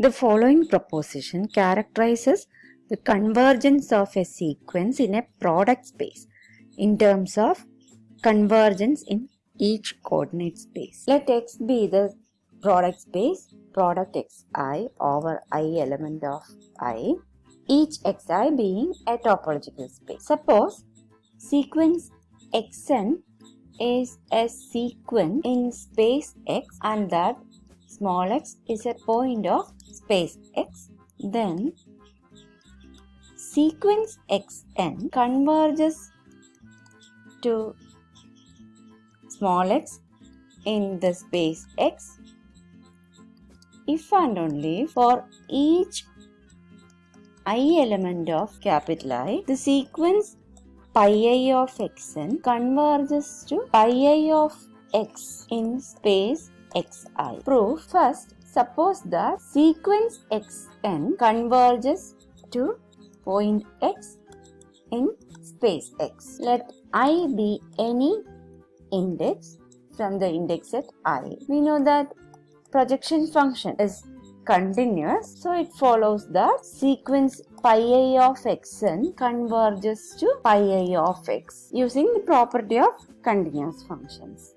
The following proposition characterizes the convergence of a sequence in a product space in terms of convergence in each coordinate space. Let X be the product space, product Xi over I element of I, each Xi being a topological space. Suppose sequence Xn is a sequence in space X and that small x is a point of space X, then sequence Xn converges to small x in the space X if and only for each I element of capital I, the sequence pi I of Xn converges to pi I of X in space Xi. Proof. First, suppose that sequence Xn converges to point X in space X. Let I be any index from the index set I. We know that projection function is continuous, so it follows that sequence pi I of Xn converges to pi I of X using the property of continuous functions.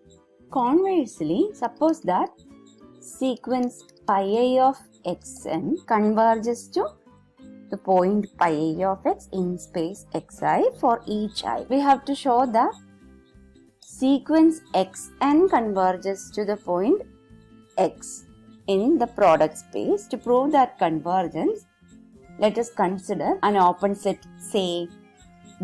Conversely, suppose that sequence pi I of Xn converges to the point pi I of X in space Xi for each I. We have to show that sequence Xn converges to the point X in the product space. To prove that convergence, let us consider an open set, say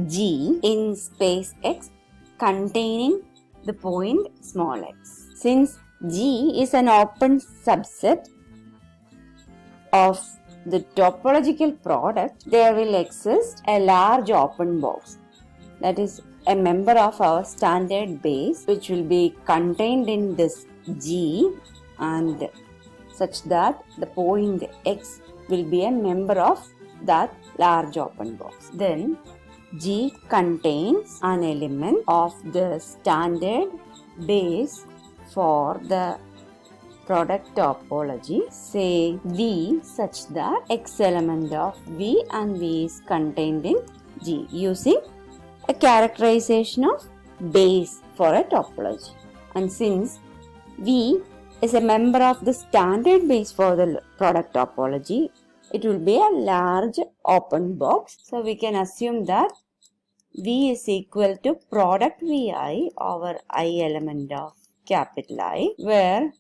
G, in space X containing the point small x. Since G is an open subset of the topological product, there will exist a large open box, that is a member of our standard base, which will be contained in this G and such that the point X will be a member of that large open box. Then G contains an element of the standard base for the product topology, say V, such that X element of V and V is contained in G using a characterization of base for a topology. And since V is a member of the standard base for the product topology, it will be a large open box. So we can assume that V is equal to product Vi over I element of capital I, where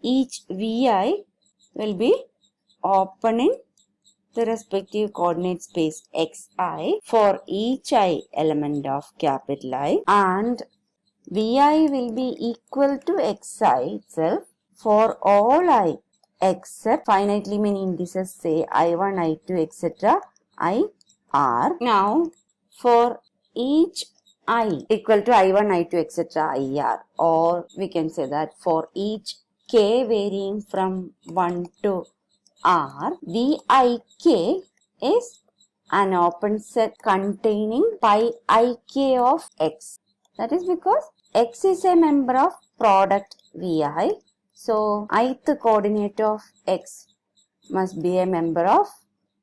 each Vi will be open in the respective coordinate space Xi for each I element of capital I, and Vi will be equal to Xi itself for all I except finitely many indices, say I1, I2, etc. I R. Now, for each I equal to I1, I2, etc. IR, or we can say that for each K varying from 1 to R, Vik is an open set containing pi ik of X. That is because X is a member of product Vi. So, ith coordinate of X must be a member of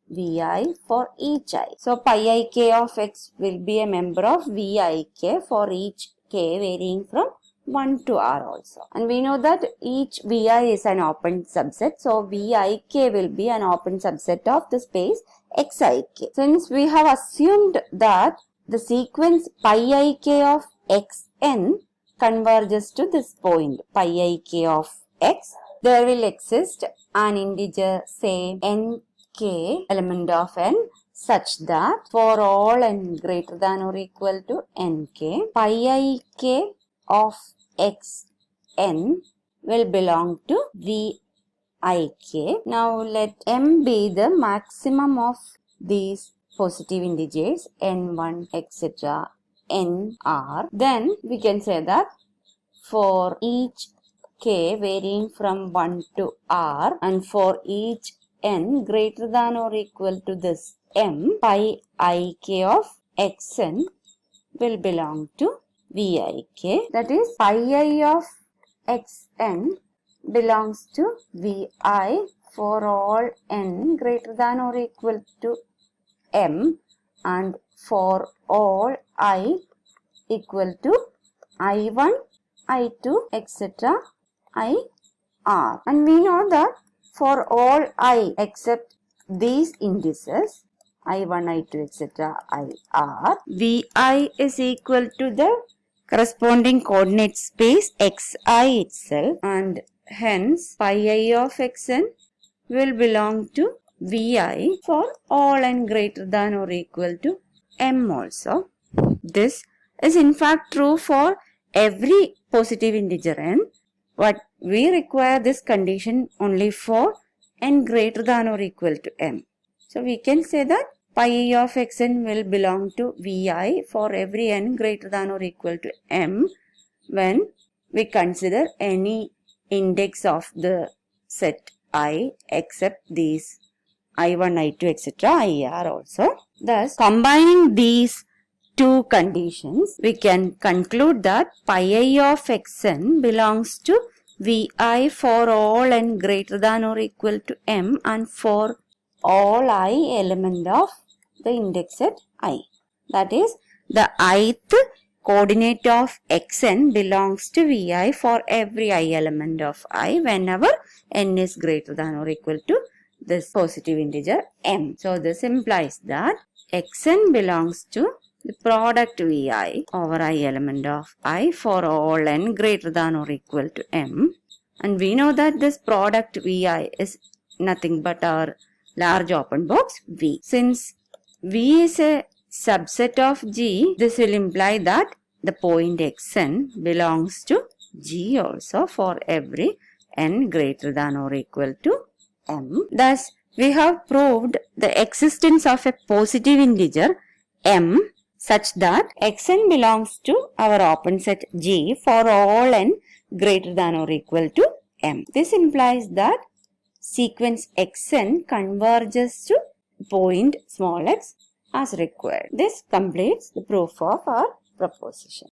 Vi for each I. So, pi ik of X will be a member of Vik for each K varying from 1 to R also. And we know that each Vi is an open subset. So, Vik will be an open subset of the space Xik. Since we have assumed that the sequence pi ik of Xn converges to this point pi ik of X, there will exist an integer, say nk element of n, such that for all n greater than or equal to nk, pi ik of xn will belong to Vik. Now let m be the maximum of these positive integers n1 etc. nr. Then we can say that for each k varying from 1 to r and for each n greater than or equal to this m, pi ik of xn will belong to Vik. That is, pi I of xn belongs to Vi for all n greater than or equal to m and for all I equal to I1, I2, etc. IR. And we know that for all I except these indices I1, I2, etc. IR, Vi is equal to the corresponding coordinate space xi itself, and hence pi I of xn will belong to Vi for all n greater than or equal to m also. This is in fact true for every positive integer n, but we require this condition only for n greater than or equal to m. So we can say that pi of xn will belong to Vi for every n greater than or equal to m when we consider any index of the set I except these I1, I2, etc. IR also. Thus, combining these two conditions, we can conclude that pi I of xn belongs to Vi for all n greater than or equal to m and for all I element of the index set I. That is, the ith coordinate of xn belongs to Vi for every I element of I whenever n is greater than or equal to this positive integer m. So this implies that xn belongs to the product Vi over I element of I for all n greater than or equal to m. And we know that this product Vi is nothing but our large open box V. Since V is a subset of G, this will imply that the point xn belongs to G also for every n greater than or equal to m. Thus, we have proved the existence of a positive integer m such that xn belongs to our open set G for all n greater than or equal to m. This implies that sequence xn converges to point small x as required. This completes the proof of our proposition.